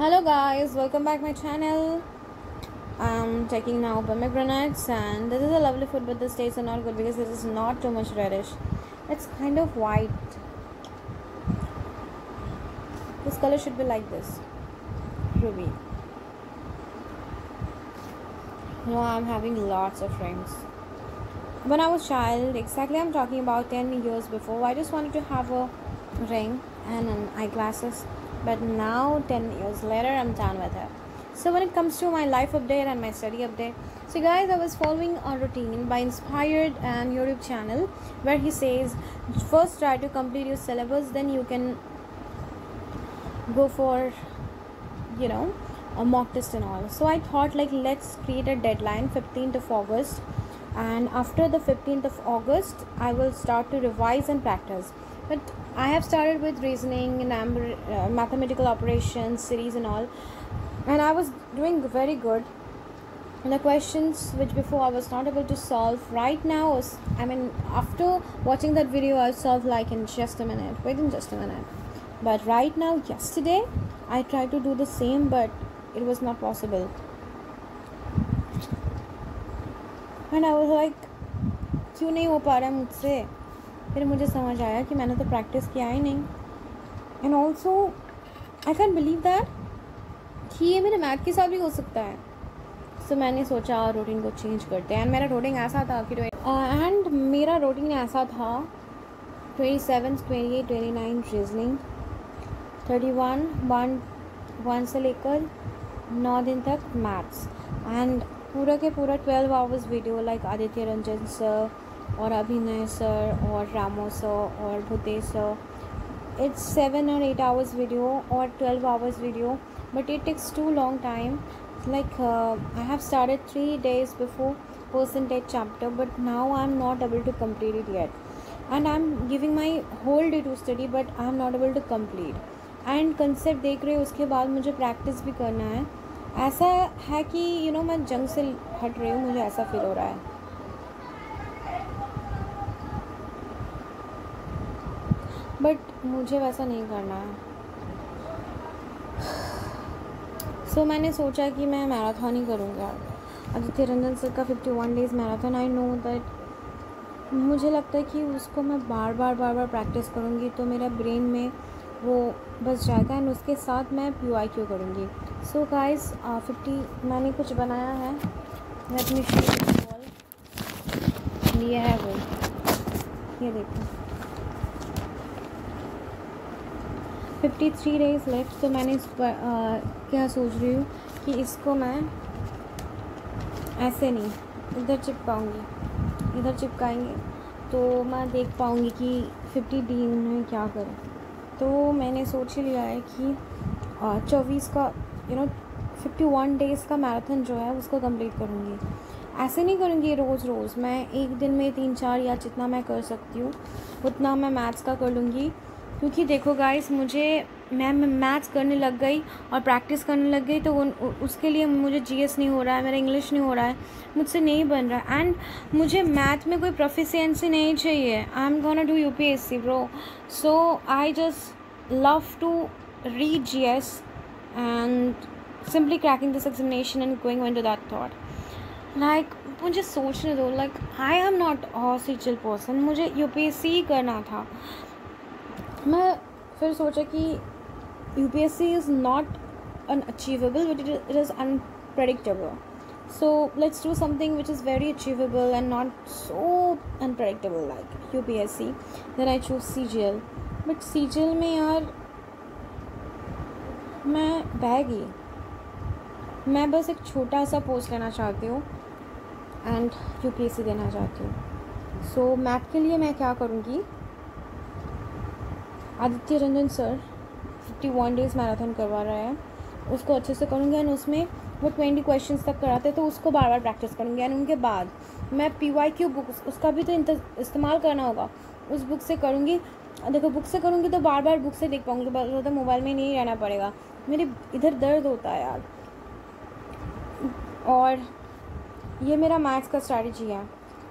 Hello guys, welcome back my channel. I'm taking now pomegranates and this is a lovely food, but the tastes are not good because this is not too much reddish. It's kind of white. This color should be like this, ruby. I'm having lots of rings. When I was child, exactly I'm talking about 10 years before, I just wanted to have a ring and an eyeglasses. But now 10 years later I'm done with it. So when it comes to my life update and my study update, so guys, I was following a routine by Inspired and YouTube channel where he says first try to complete your syllabus, then you can go for a mock test and all. So I thought like let's create a deadline 15th of August, and after the 15th of August I will start to revise and practice. But I have started with reasoning and mathematical operations, series and all, and I was doing very good. And the questions which before I was not able to solve, right now after watching that video I'll solve like in just a minute, within just a minute. But right now, yesterday I tried to do the same, but it was not possible. And I was like, क्यों नहीं हो पा रहा है मुझसे? फिर मुझे समझ आया कि मैंने तो प्रैक्टिस किया ही नहीं. And also I can believe that कि ये मेरे मैथ के साथ भी हो सकता है. सो मैंने सोचा रूटीन को चेंज करते हैं. एंड मेरा रूटीन ऐसा था कि मेरा रूटीन ऐसा था 27, 28, 29 रीजनिंग, 31 1 से लेकर 9 दिन तक मैथ्स, एंड पूरा के पूरा 12 hours video like Aditya Ranjan sir और अभिनय सर और रामो सर और Bhutesh sir. It's 7 or 8 hours video or 12 hours video, but it takes too long time. Like I have started 3 days before percentage chapter, but now I'm not able to complete it yet. And I'm giving my whole day to study, but I'm not able to complete. And concept देख रहे हो, उसके बाद मुझे practice भी करना है. ऐसा है कि मैं जंग से हट रही हूँ, मुझे ऐसा फील हो रहा है. बट मुझे वैसा नहीं करना है. सो मैंने सोचा कि मैं मैराथन ही करूँगा. आदित्य रंजन सर का 51 days marathon. I know that मुझे लगता है कि उसको मैं बार बार प्रैक्टिस करूँगी तो मेरा ब्रेन में वो बस जाएगा, एंड उसके साथ मैं PYQ करूँगी. सो गाइस 50 मैंने कुछ बनाया है. Let me show you. ये है वो, ये देखो 53 डेज़ लेफ्ट. तो मैंने इस पर क्या सोच रही हूँ कि इसको मैं ऐसे नहीं, इधर चिपकाऊँगी. इधर चिपकाएंगे तो मैं देख पाऊँगी कि 50 दिन में क्या करूँ. तो मैंने सोच ही लिया है कि 24 का 51 डेज़ का मैराथन जो है उसको कंप्लीट करूँगी. ऐसे नहीं करूँगी रोज़. मैं एक दिन में 3-4 या जितना मैं कर सकती हूँ उतना मैं मैथ्स का कर लूँगी. क्योंकि देखो गाइस, मैं मैथ्स करने लग गई और प्रैक्टिस करने लग गई तो उसके लिए मुझे GS नहीं हो रहा है, मेरा इंग्लिश नहीं हो रहा है, मुझसे नहीं बन रहा है. एंड मुझे मैथ में कोई प्रोफिशिएंसी नहीं चाहिए. I am gonna do UPSC bro. So I just love to read GS and simply cracking this examination and going into that thought. Like मुझे सोचने दो. Like I am not a chill person. मुझे UPSC ही करना था. मैं फिर सोचा कि UPSC is not unachievable, but it is unpredictable. So let's do something which is very achievable and not so unpredictable like UPSC. Then I chose CGL. But CGL में यार मैं बह गई. मैं बस एक छोटा सा पोस्ट लेना चाहती हूँ एंड UPSC देना चाहती हूँ. सो मैथ के लिए मैं क्या करूँगी, Aditya Ranjan sir 51 days marathon करवा रहा है, उसको अच्छे से करूँगी. एंड उसमें वो 20 क्वेश्चंस तक कराते हैं तो उसको बार बार प्रैक्टिस करूँगी. एंड उनके बाद मैं PYQ बुक, उसका भी तो इस्तेमाल करना होगा, उस बुक से करूँगी. देखो बुक से करूँगी तो बार बार बुक से देख पाऊँगी, ज़्यादा मोबाइल में नहीं रहना पड़ेगा. मेरे इधर दर्द होता है यार. और ये मेरा मैथ्स का स्ट्रैटेजी है.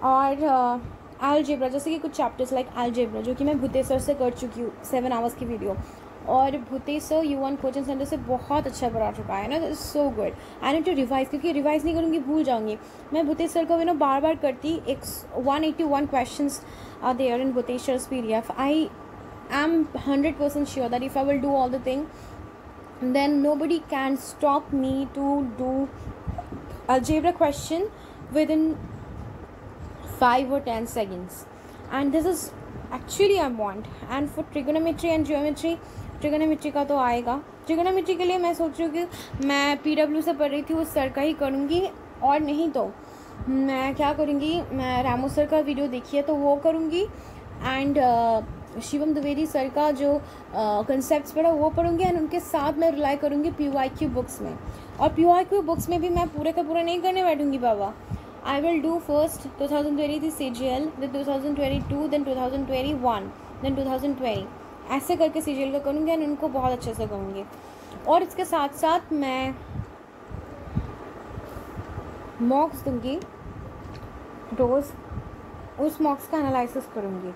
और अलजेब्रा, जैसे कि कुछ चैप्टर्स लाइक अलजेब्रा जो कि मैं भूतेश सर से कर चुकी हूँ 7 आवर्स की वीडियो, और Bhutesh sir U1 coaching centre से बहुत अच्छा पढ़ा चुका है ना, so good. I need to revise, क्योंकि रिवाइज नहीं करूँगी भूल जाऊँगी मैं। भूतेश सर को बार बार करती, एक 181 questions are there in Bhutesh sir's PDF। I am 100% sure that if I will do all the thing, then nobody can stop me to do algebra question within 5 or 10 seconds, and this is actually I want. And for trigonometry and geometry, trigonometry का तो आएगा। trigonometry के लिए मैं सोच रही हूँ कि मैं PW से पढ़ रही थी उस सर का ही करूँगी, और नहीं तो मैं क्या करूँगी, मैं रामो सर का वीडियो देखी है तो वो करूँगी, एंड शिवम द्विवेदी सर का जो कंसेप्ट्स पढ़ा वो पढ़ूंगी, एंड उनके साथ मैं रिलाई करूँगी PYQ बुक्स में। और PYQ बुक्स में भी मैं पूरे का पूरा नहीं करने बैठूँगी बाबा। I will do first 2023 CGL, then 2022, then 2021, then 2020, ऐसे करके CGL का करूँगी, एंड उनको बहुत अच्छे से करूँगी। और इसके साथ साथ मैं मॉक्स दूँगी रोज़, उस मॉक्स का एनालिसिस करूँगी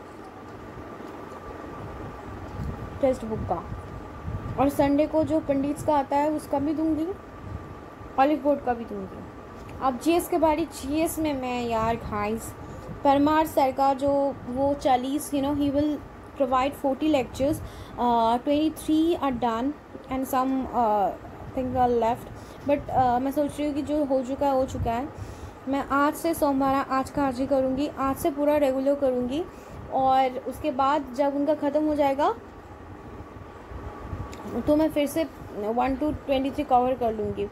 टेक्स्ट बुक का, और संडे को जो पंडित्स का आता है उसका भी दूंगी, ऑलिव बोर्ड का भी दूंगी। अब GS के बारे, GS में मैं यार गाइस परमार सर का जो वो 40 ही will provide 40 lectures, 23 are done and something are left, but मैं सोच रही हूँ कि जो हो चुका है। मैं आज से सोमवार आज का आज ही करूँगी, आज से पूरा रेगुलर करूँगी, और उसके बाद जब उनका ख़त्म हो जाएगा तो मैं फिर से 1 to 23 कवर कर लूँगी।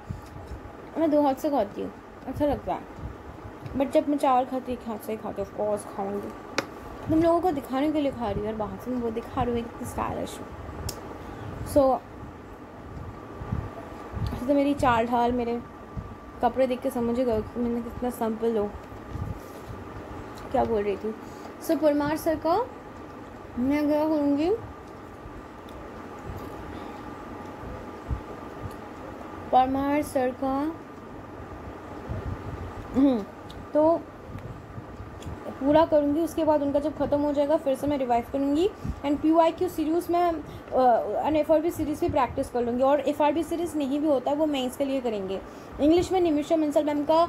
मैं 2 हाथ से खाती हूँ, अच्छा लगता है, बट जब मैं चावल खाती हूँ हाथ से ही खाती हूँ, ऑफ कोर्स खाऊँगी। तुम लोगों को दिखाने के लिए खा रही हूँ यार, बाहर से मैं वो दिखा रही हूँ कितनी स्टाइलिश हूँ। सो तो मेरी चाल ढाल, मेरे कपड़े देख के समझ गए कि मैंने कितना सिंपल हो, क्या बोल रही थी। सो परमार सर का मैं क्या करूँगी, परमार सर का तो पूरा करूँगी। उसके बाद उनका जब ख़त्म हो जाएगा फिर से मैं रिवाइज करूँगी, एंड PYQ सीरीज़ में एंड FRB सीरीज़ भी प्रैक्टिस कर लूँगी। और FRB सीरीज़ नहीं भी होता है वो मेंस के लिए करेंगे। इंग्लिश में निमिषा मंसल मैम का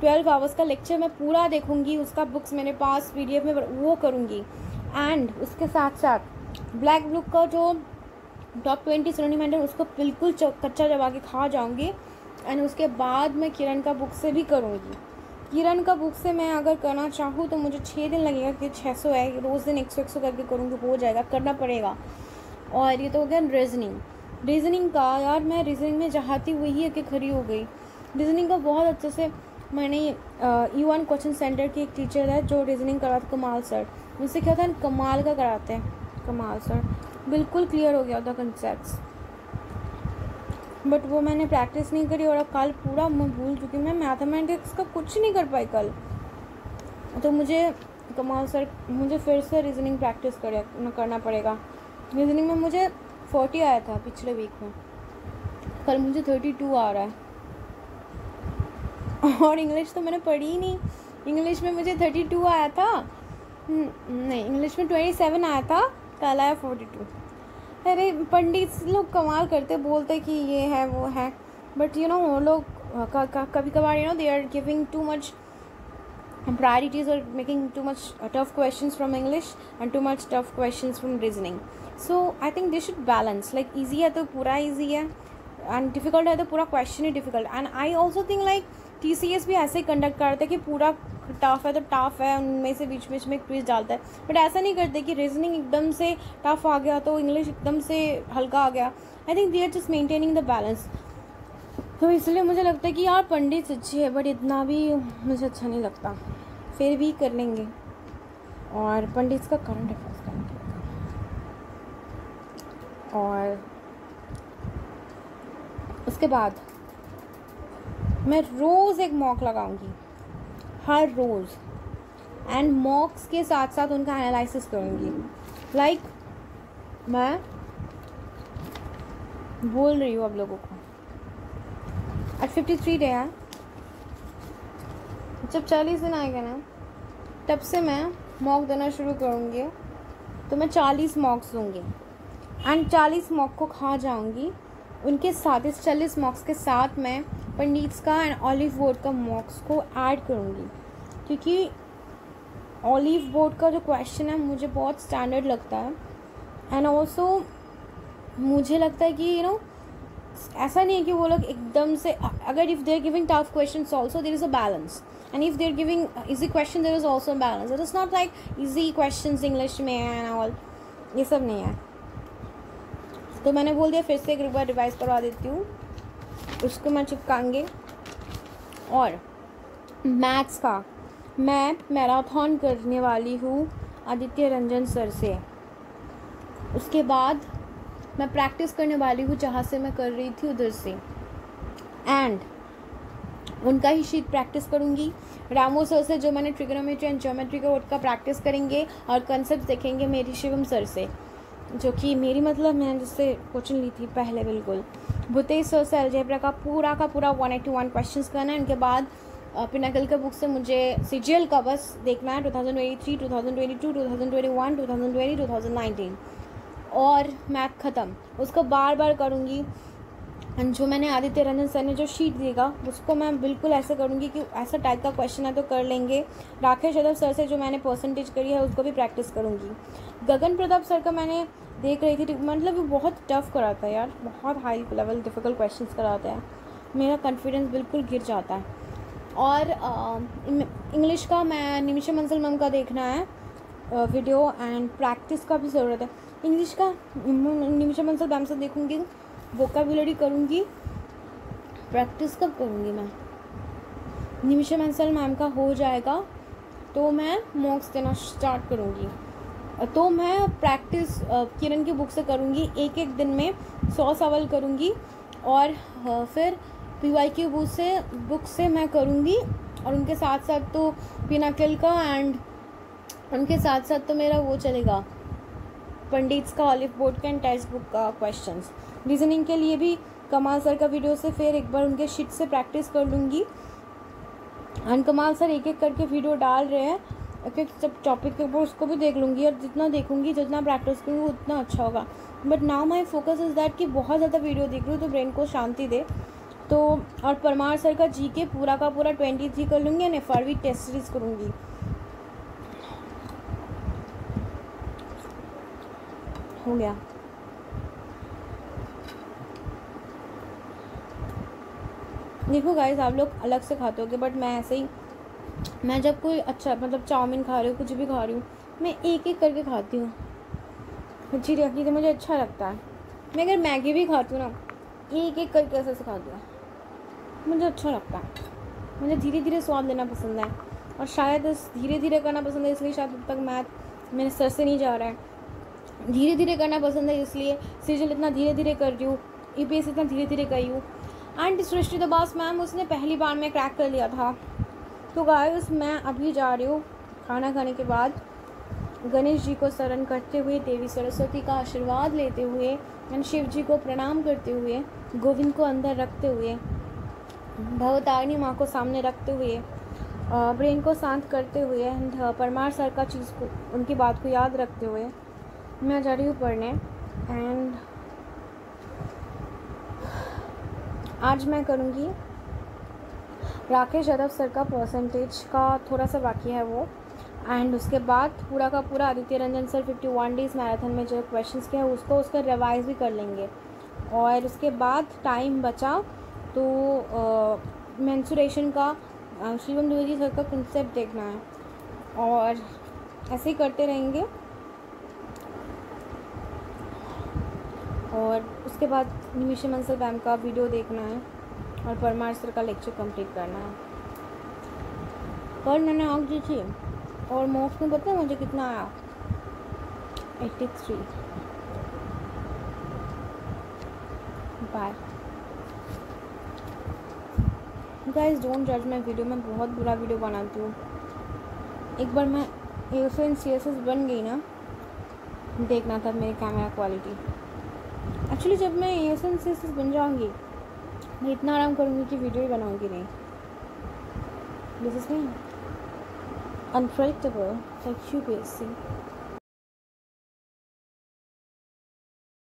12 आवर्स का लेक्चर मैं पूरा देखूँगी, उसका बुक्स मेरे पास PDF में वो करूँगी। एंड उसके साथ साथ ब्लैक बुक का जो टॉप 20 सिनोनिम है उसको बिल्कुल कच्चा चबा के खा जाऊँगी, एंड उसके बाद मैं किरण का बुक से भी करूँगी। किरण का बुक से मैं अगर करना चाहूँ तो मुझे 6 दिन लगेगा, कि 600 है, रोज़ दिन 100 करके करूँगी, हो जाएगा, करना पड़ेगा। और ये तो हो गया रीजनिंग का। यार मैं रीजनिंग में चाहती वही है कि खड़ी हो गई। रीजनिंग का बहुत अच्छे से मैंने U1 कोचिंग सेंटर की एक टीचर है जो रीजनिंग कराते, कमाल सर, उनसे क्या था, कमाल का कराते हैं कमाल सर, बिल्कुल क्लियर हो गया था कंसेप्ट्स, बट वो मैंने प्रैक्टिस नहीं करी, और अब कल पूरा मैं भूल चुकी। मैं मैथमेटिक्स का कुछ नहीं कर पाई कल, तो मुझे कमाल सर, मुझे फिर से रीजनिंग प्रैक्टिस करना पड़ेगा। रीजनिंग में मुझे 40 आया था पिछले वीक में, कल मुझे 32 आ रहा है। और इंग्लिश तो मैंने पढ़ी ही नहीं, इंग्लिश में मुझे 32 आया था, नहीं इंग्लिश में 27 आया था, कल आया 42। अरे पंडित लोग कमाल करते, बोलते कि ये है वो है, बट वो लोग कभी कभार they are giving too much priorities or making too much tough questions from English and too much tough questions from reasoning. So I think they should balance, like easy है तो पूरा easy है, and difficult है तो पूरा question he difficult. And I also think like TCS भी ऐसे ही conduct करते हैं कि पूरा टफ है तो टफ है, उनमें से बीच बीच में एक ट्विस्ट डालता है, बट ऐसा नहीं करते कि रीजनिंग एकदम से टफ आ गया तो इंग्लिश एकदम से हल्का आ गया। I think they are just maintaining the balance. तो इसलिए मुझे लगता है कि यार पंडित अच्छी है, बट इतना भी मुझे अच्छा नहीं लगता, फिर भी कर लेंगे। और पंडित का करंट अफेयर्स करना पड़ेगा, और उसके बाद मैं रोज़ एक मॉक लगाऊंगी, हर रोज़, एंड मॉक्स के साथ साथ उनका एनालिसिस करूंगी। लाइक मैं बोल रही हूँ आप लोगों को, आज 53 डे है, जब 40 दिन आएगा ना तब से मैं मॉक देना शुरू करूँगी, तो मैं 40 मॉक्स दूँगी, एंड 40 मॉक को खा जाऊंगी। उनके साथ इस 40 मॉक्स के साथ मैं पंडित्स का एंड ऑलिव बोर्ड का मॉक्स को ऐड करूंगी, क्योंकि ऑलिव बोर्ड का जो क्वेश्चन है मुझे बहुत स्टैंडर्ड लगता है। एंड ऑल्सो मुझे लगता है कि ऐसा नहीं है कि वो लोग एकदम से, अगर if they are giving tough questions also there is a balance, and if they are giving easy question there is also balance. It is not like easy questions English में एंड ऑल, ये सब नहीं है। तो मैंने बोल दिया, फिर से एक बार रिवाइज करवा देती हूँ। उसको मैं चिपकाएंगे। और मैथ्स का मैं मैराथन करने वाली हूँ आदित्य रंजन सर से। उसके बाद मैं प्रैक्टिस करने वाली हूँ जहाँ से मैं कर रही थी उधर से, एंड उनका ही शीट प्रैक्टिस करूँगी। रामो सर से जो मैंने ट्रिगोनोमेट्री एंड ज्योमेट्री का उसका प्रैक्टिस करेंगे, और कंसेप्ट देखेंगे मेरी शिवम सर से, जो कि मेरी मैंने जिससे कोचिंग ली थी पहले। बिल्कुल भूतेश सर से अलजेब्रा का पूरा 181 क्वेश्चंस करना है। उनके बाद पिनाकल के बुक से मुझे सीजीएल का बस देखना है 2023, 2022, 2021, 2020, 2019, और मैथ ख़त्म। उसको बार बार करूँगी। जो मैंने आदित्य रंजन सर ने जो शीट देगा उसको मैं बिल्कुल ऐसे करूँगी कि ऐसा टाइप का क्वेश्चन है तो कर लेंगे। राकेश यादव सर से जो मैंने परसेंटेज करी है उसको भी प्रैक्टिस करूँगी। गगन प्रताप सर का मैंने देख रही थी, मतलब वो बहुत टफ कराता है यार, बहुत हाई लेवल डिफ़िकल्ट क्वेश्चंस कराता है, मेरा कॉन्फिडेंस बिल्कुल गिर जाता है। और इंग्लिश का मैं निमिषा मंसल मैम का देखना है वीडियो, एंड प्रैक्टिस का भी ज़रूरत है। इंग्लिश का निमिषा मंसल मैम से देखूँगी, वोकैबुलरी करूँगी। प्रैक्टिस कब करूँगी मैं? निमिषा मंसल मैम का हो जाएगा तो मैं मॉक्स देना स्टार्ट करूँगी। तो मैं प्रैक्टिस किरण की बुक से करूँगी, एक दिन में 100 सवाल करूँगी। और फिर PYQ बुक से मैं करूँगी। और उनके साथ साथ तो पिनाकल का, एंड उनके साथ साथ तो मेरा वो चलेगा पंडित्स का, ऑलिव बोर्ड का एंड टेक्स्ट बुक का क्वेश्चंस। रीजनिंग के लिए भी कमाल सर का वीडियो से फिर एक बार उनके शीट से प्रैक्टिस कर लूँगी। एंड कमाल सर एक करके वीडियो डाल रहे हैं, एक सब टॉपिक के ऊपर, उसको भी देख लूँगी। और जितना देखूँगी, जितना प्रैक्टिस करूँगी उतना अच्छा होगा। But now my focus is that कि बहुत ज़्यादा वीडियो देख लूँ तो ब्रेन को शांति दे। तो और परमार सर का GK पूरा 23 कर लूँगी, एंड FRV टेस्ट सीरीज करूँगी। हो गया। देखो गाइस, आप लोग अलग से खाते होगे, बट मैं ऐसे ही, मैं जब कोई अच्छा चाउमीन खा रही हूँ, कुछ भी खा रही हूँ, मैं एक करके खाती हूँ। अच्छी लगती तो मुझे अच्छा लगता है। मैं अगर मैगी भी खाती हूँ ना, एक करके ऐसे खाती हूँ, मुझे अच्छा लगता है। मुझे धीरे धीरे स्वाद लेना पसंद है, और शायद धीरे धीरे करना पसंद है, इसलिए शायद अब तक मैथ मेरे सर से नहीं जा रहा है। धीरे धीरे करना पसंद है, इसलिए सीजल इतना धीरे धीरे कर रही हूँ, EPS इतना धीरे धीरे कर रही हूँ। एंड सृष्टि दबास मैम, उसने पहली बार में क्रैक कर लिया था। तो गाइस, मैं अभी जा रही हूँ खाना खाने के बाद गणेश जी को शरण करते हुए, देवी सरस्वती का आशीर्वाद लेते हुए, एंड शिव जी को प्रणाम करते हुए, गोविंद को अंदर रखते हुए, भवतारिणी माँ को सामने रखते हुए, ब्रेन को शांत करते हुए, एंड परमार सर का चीज़ को, उनकी बात को याद रखते हुए मैं जा रही हूँ पढ़ने। एंड आज मैं करूँगी राकेश यादव सर का परसेंटेज का थोड़ा सा बाकी है वो, एंड उसके बाद पूरा का पूरा Aditya Ranjan sir 51 days marathon में जो क्वेश्चंस के हैं उसका रिवाइज भी कर लेंगे। और उसके बाद टाइम बचा तो मेंसुरेशन का शिवम द्विवेदी सर का कंसेप्ट देखना है, और ऐसे ही करते रहेंगे। और उसके बाद निमिषा मंसल मैम का वीडियो देखना है, और परमार सर का लेक्चर कंप्लीट करना है। कल मैंने आँख दी थी, और मॉक्स में पता है मुझे कितना आया? 83। बाय गाइस, डोंट जज माई वीडियो। मैं बहुत बुरा वीडियो बनाती हूँ। एक बार मैं AFN CSS बन गई ना, देखना था मेरी कैमरा क्वालिटी। एक्चुअली जब मैं AFN CSS बन जाऊँगी, मैं इतना आराम करूँगी कि वीडियो ही बनाऊँगी नहीं। This is me unpredictable like UPSC।